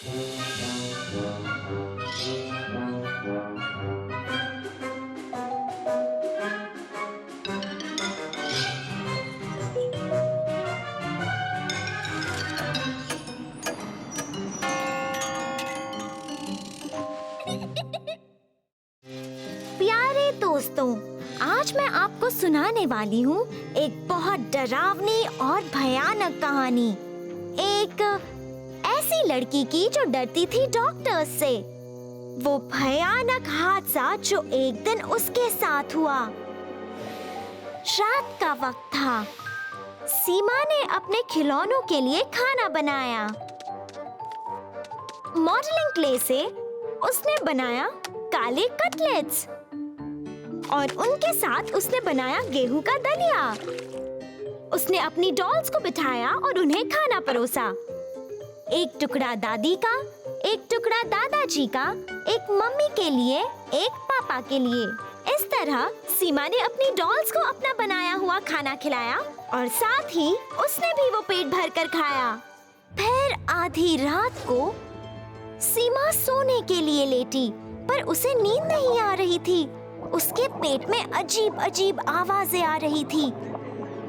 प्यारे दोस्तों, आज मैं आपको सुनाने वाली हूँ एक बहुत डरावनी और भयानक कहानी। एक ऐसी लड़की की जो डरती थी डॉक्टर्स से। वो भयानक हादसा जो एक दिन उसके साथ हुआ। रात का वक्त था। सीमा ने अपने खिलौनों के लिए खाना बनाया। मॉडलिंग क्ले से उसने बनाया काले कटलेट्स और उनके साथ उसने बनाया गेहूं का दलिया। उसने अपनी डॉल्स को बिठाया और उन्हें खाना परोसा। एक टुकड़ा दादी का, एक टुकड़ा दादाजी का, एक मम्मी के लिए, एक पापा के लिए। इस तरह सीमा ने अपनी डॉल्स को अपना बनाया हुआ खाना खिलाया और साथ ही उसने भी वो पेट भर कर खाया। फिर आधी रात को सीमा सोने के लिए लेटी, पर उसे नींद नहीं आ रही थी। उसके पेट में अजीब अजीब आवाजें आ रही थी।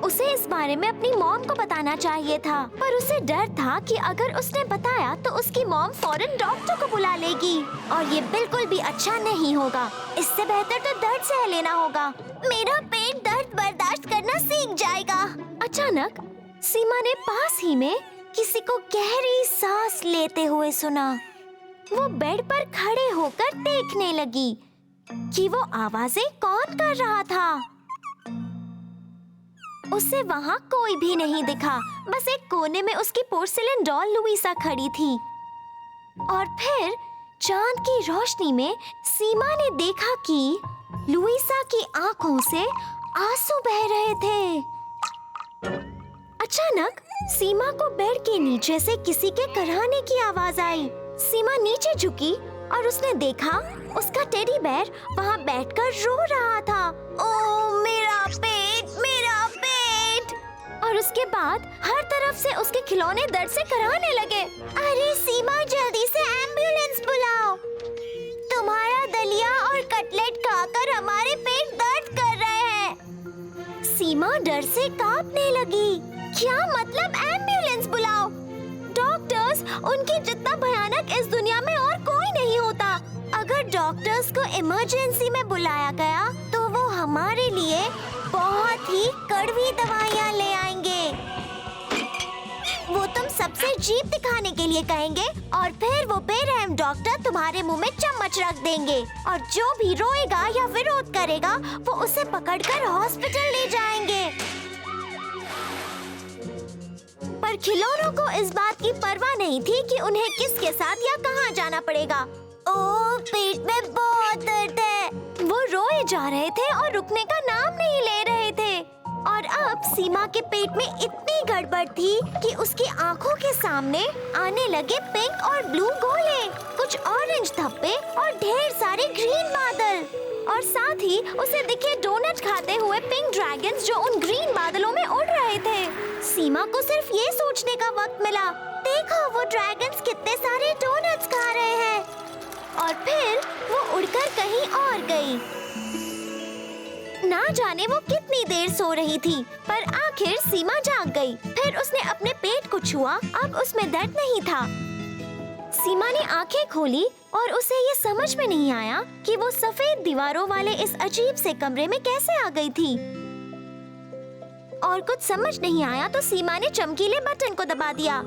उसे इस बारे में अपनी मॉम को बताना चाहिए था, पर उसे डर था कि अगर उसने बताया तो उसकी मॉम फौरन डॉक्टर को बुला लेगी और ये बिल्कुल भी अच्छा नहीं होगा। इससे बेहतर तो दर्द सह लेना होगा। मेरा पेट दर्द बर्दाश्त करना सीख जाएगा। अचानक सीमा ने पास ही में किसी को गहरी सांस लेते हुए सुना। वो बेड पर खड़े होकर देखने लगी कि वो आवाजें कौन कर रहा था। उसे वहाँ कोई भी नहीं दिखा, बस एक कोने में उसकी पोर्सिलेन डॉल लुइसा खड़ी थी। और फिर चांद की रोशनी में सीमा ने देखा कि लुइसा की आंखों से आंसू बह रहे थे। अचानक सीमा को बेड के नीचे से किसी के कराहने की आवाज आई। सीमा नीचे झुकी और उसने देखा उसका टेडी बेयर वहाँ बैठकर रो रहा था। ओह मेरा पेट, मेरा पेट। और उसके बाद हर तरफ से उसके खिलौने दर्द से कराहने लगे। अरे सीमा, जल्दी से एम्बुलेंस बुलाओ। तुम्हारा दलिया और कटलेट खाकर हमारे पेट दर्द कर रहे हैं। सीमा डर से कांपने लगी। क्या मतलब एम्बुलेंस बुलाओ? डॉक्टर्स उनकी जितना भयानक इस दुनिया में और कोई नहीं होता। अगर डॉक्टर्स को इमरजेंसी में बुलाया गया तो वो हमारे लिए बहुत ही कड़वी दवाइयाँ ले आएंगे। वो तुम सबसे जीभ दिखाने के लिए कहेंगे और फिर वो बेरहम डॉक्टर तुम्हारे मुंह में चम्मच रख देंगे और जो भी रोएगा या विरोध करेगा वो उसे पकड़कर हॉस्पिटल ले जाएंगे। पर खिलौनों को इस बात की परवाह नहीं थी कि उन्हें किसके साथ या कहाँ जाना पड़ेगा। ओह, पेट में बहुत दर्द है। वो रोए जा रहे थे और रुकने का नाम नहीं ले रहे थे। और अब सीमा के पेट में इतनी गड़बड़ थी कि उसकी आंखों के सामने आने लगे पिंक और ब्लू गोले, कुछ ऑरेंज धब्बे और ढेर सारे ग्रीन बादल। और साथ ही उसे दिखे डोनट खाते हुए पिंक ड्रैगन्स जो उन ग्रीन बादलों में उड़ रहे थे। सीमा को सिर्फ ये सोचने का वक्त मिला, देखो वो ड्रैगन्स कितने सारे डोनट्स खा रहे हैं। और फिर वो उड़कर कहीं और गई। ना जाने वो कितनी देर सो रही थी, पर आखिर सीमा जाग गई। फिर उसने अपने पेट को छुआ, अब उसमें दर्द नहीं था। सीमा ने आंखें खोली और उसे ये समझ में नहीं आया कि वो सफेद दीवारों वाले इस अजीब से कमरे में कैसे आ गई थी। और कुछ समझ नहीं आया तो सीमा ने चमकीले बटन को दबा दिया।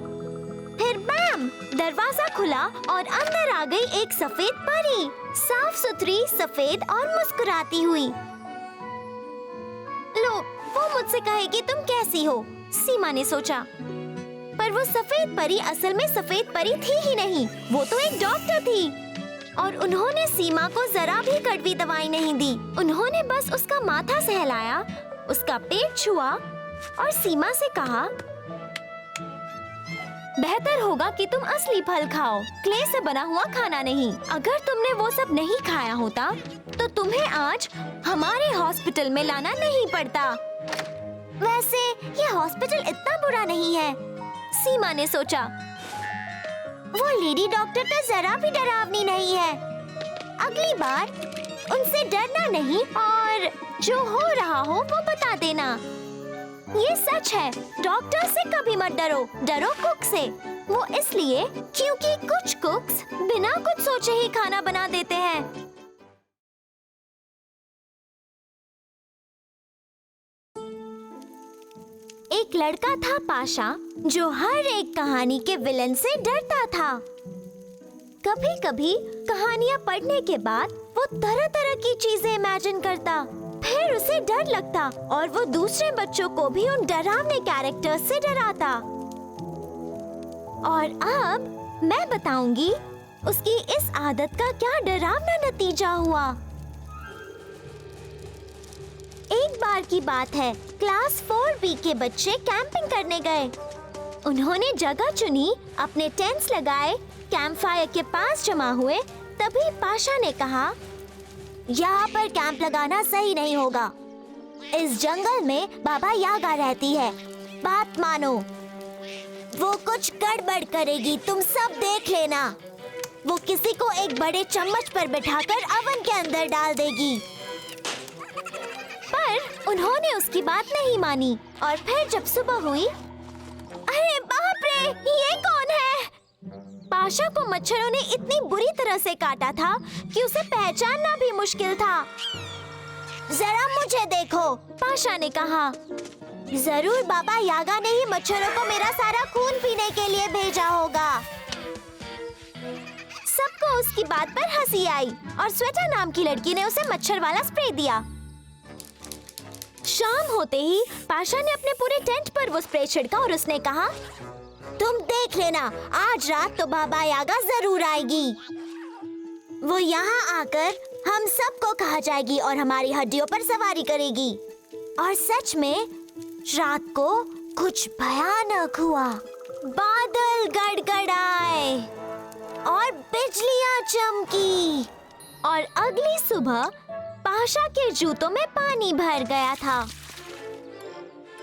फिर बैम, दरवाजा खुला और अंदर आ गई एक सफेद परी, साफ सुथरी, सफेद और मुस्कुराती हुई। लो, वो मुझसे कहेगी तुम कैसी हो, सीमा ने सोचा। पर वो सफेद परी असल में सफेद परी थी ही नहीं, वो तो एक डॉक्टर थी। और उन्होंने सीमा को जरा भी कड़वी दवाई नहीं दी। उन्होंने बस उसका माथा सहलाया, उसका पेट छुआ और सीमा से कहा, बेहतर होगा कि तुम असली फल खाओ, क्ले से बना हुआ खाना नहीं। अगर तुमने वो सब नहीं खाया होता तो तुम्हें आज हमारे हॉस्पिटल में लाना नहीं पड़ता। वैसे ये हॉस्पिटल इतना बुरा नहीं है, सीमा ने सोचा। वो लेडी डॉक्टर तो जरा भी डरावनी नहीं है। अगली बार उनसे डरना नहीं और जो हो रहा हो वो बता देना। ये सच है, डॉक्टर से कभी मत डरो, डरो कुक से। वो इसलिए क्योंकि कुछ कुक्स बिना कुछ सोचे ही खाना बना देते हैं। एक लड़का था पाशा, जो हर एक कहानी के विलन से डरता था। कभी-कभी कहानियाँ पढ़ने के बाद वो तरह-तरह की चीजें इमेजिन करता, फिर उसे डर लगता और वो दूसरे बच्चों को भी उन डरावने कैरेक्टर्स से डराता। और अब मैं बताऊंगी उसकी इस आदत का क्या डरावना नतीजा हुआ। एक बार की बात है, क्लास 4B के बच्चे कैंपिंग करने गए। उन्होंने जगह चुनी, अपने टेंट्स लगाए, कैंप फायर के पास जमा हुए। तभी पाशा ने कहा, यहाँ पर कैंप लगाना सही नहीं होगा। इस जंगल में बाबा यागा रहती है, बात मानो। वो कुछ गड़बड़ करेगी, तुम सब देख लेना। वो किसी को एक बड़े चम्मच पर बिठाकर अवन के अंदर डाल देगी। पर उन्होंने उसकी बात नहीं मानी और फिर जब सुबह हुई, अरे बाप रे, ये कौन है? पाशा को मच्छरों ने इतनी बुरी तरह से काटा था कि उसे पहचानना भी मुश्किल था। जरा मुझे देखो, पाशा ने कहा। जरूर बाबा यागा ने ही मच्छरों को मेरा सारा खून पीने के लिए भेजा होगा। सबको उसकी बात पर हंसी आई और स्वेटा नाम की लड़की ने उसे मच्छर वाला स्प्रे दिया। शाम होते ही पाशा ने अपने पूरे टेंट पर वो स्प्रे छिड़का और उसने कहा, तुम देख लेना, आज रात तो बाबा यागा जरूर आएगी। वो यहाँ आकर हम सबको खा जाएगी और हमारी हड्डियों पर सवारी करेगी। और सच में रात को कुछ भयानक हुआ। बादल गड़गड़ाए और बिजलियां चमकी और अगली सुबह पाशा के जूतों में पानी भर गया था।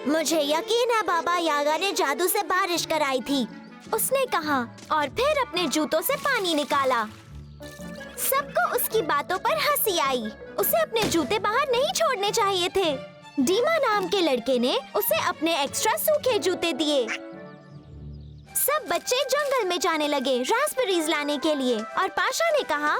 मुझे यकीन है बाबा यागा ने जादू से बारिश कराई थी, उसने कहा और फिर अपने जूतों से पानी निकाला। सबको उसकी बातों पर हंसी आई। उसे अपने जूते बाहर नहीं छोड़ने चाहिए थे। डीमा नाम के लड़के ने उसे अपने एक्स्ट्रा सूखे जूते दिए। सब बच्चे जंगल में जाने लगे रास्पबेरीज लाने के लिए और पाशा ने कहा,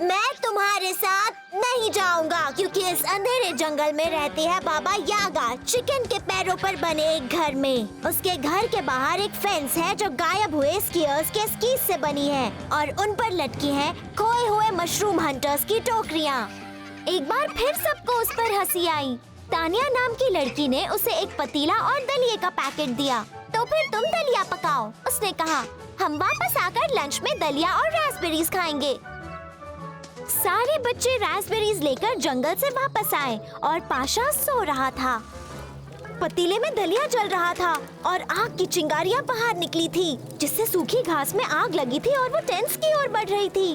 मैं तुम्हारे साथ नहीं जाऊंगा क्योंकि इस अंधेरे जंगल में रहती है बाबा यागा, चिकन के पैरों पर बने एक घर में। उसके घर के बाहर एक फेंस है जो गायब हुए स्कीयर्स के स्कीज से बनी है और उन पर लटकी हैं खोए हुए मशरूम हंटर्स की टोकरियां। एक बार फिर सबको उस पर हंसी आई। तानिया नाम की लड़की ने उसे एक पतीला और दलिए का पैकेट दिया। तो फिर तुम दलिया पकाओ, उसने कहा। हम वापस आकर लंच में दलिया और रास्पबेरीज खाएंगे। सारे बच्चे रास्पबेरीज लेकर जंगल से वापस आए और पाशा सो रहा था। पतीले में दलिया जल रहा था और आग की चिंगारियां बाहर निकली थी, जिससे सूखी घास में आग लगी थी और वो टेंट्स की ओर बढ़ रही थी।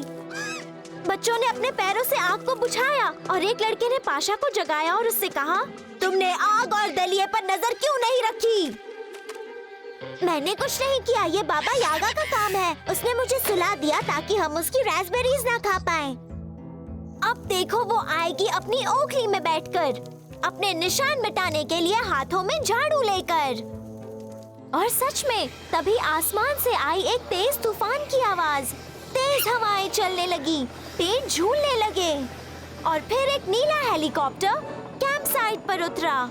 बच्चों ने अपने पैरों से आग को बुझाया और एक लड़के ने पाशा को जगाया और उससे कहा, तुमने आग और दलिए पर नजर क्यों नहीं रखी? मैंने कुछ नहीं किया, ये बाबा यागा का काम है। उसने मुझे सुला दिया ताकि हम उसकी रास्पबेरीज ना खा पाएं। अब देखो वो आएगी अपनी ओखली में बैठकर, अपने निशान मिटाने के लिए हाथों में झाड़ू लेकर। और सच में तभी आसमान से आई एक तेज तूफान की आवाज। तेज हवाएं चलने लगी, पेड़ झूलने लगे और फिर एक नीला हेलीकॉप्टर कैंप साइट पर उतरा।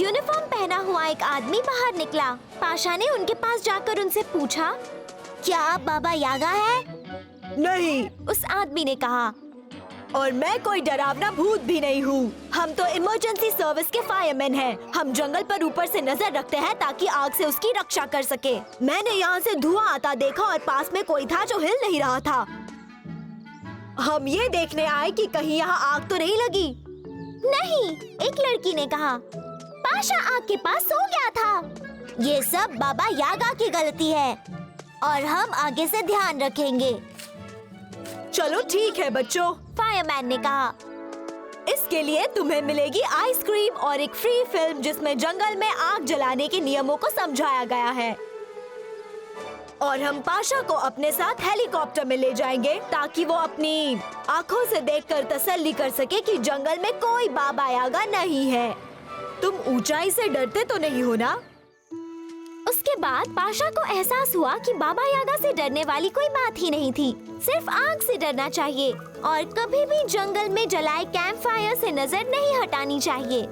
यूनिफॉर्म पहना हुआ एक आदमी बाहर निकला। पाशा ने उनके पास जाकर उनसे पूछा, क्या आप बाबा यागा है? नहीं, उस आदमी ने कहा। और मैं कोई डरावना भूत भी नहीं हूँ। हम तो इमरजेंसी सर्विस के फायरमैन हैं। हम जंगल पर ऊपर से नजर रखते हैं ताकि आग से उसकी रक्षा कर सके। मैंने यहाँ से धुआं आता देखा और पास में कोई था जो हिल नहीं रहा था। हम ये देखने आए कि कहीं यहाँ आग तो नहीं लगी। नहीं, एक लड़की ने कहा। पाशा आग के पास सो गया था। ये सब बाबा यागा की गलती है और हम आगे से ध्यान रखेंगे। चलो ठीक है बच्चों, फायरमैन ने कहा। इसके लिए तुम्हें मिलेगी आइसक्रीम और एक फ्री फिल्म जिसमें जंगल में आग जलाने के नियमों को समझाया गया है। और हम पाशा को अपने साथ हेलीकॉप्टर में ले जाएंगे ताकि वो अपनी आँखों से देखकर तसल्ली कर सके कि जंगल में कोई बाबा यागा नहीं है। तुम ऊंचाई से डरते तो नहीं हो ना? उसके बाद पाशा को एहसास हुआ कि बाबा यागा से डरने वाली कोई बात ही नहीं थी, सिर्फ आग से डरना चाहिए और कभी भी जंगल में जलाए कैंप फायर से नजर नहीं हटानी चाहिए।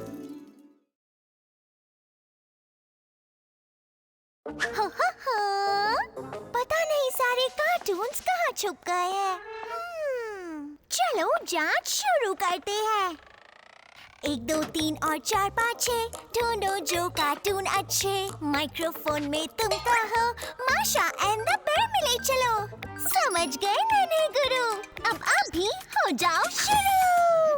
पता नहीं सारे कार्टून्स कहाँ छुप गए हैं। चलो जांच शुरू करते हैं। 1 2 3 और 4 5 6 ढूंढो जो कार्टून अच्छे। माइक्रोफोन में तुम कहो माशा एंड द बेयर मिले चलो। समझ गए नन्हे गुरु, अब आप भी हो जाओ शुरू।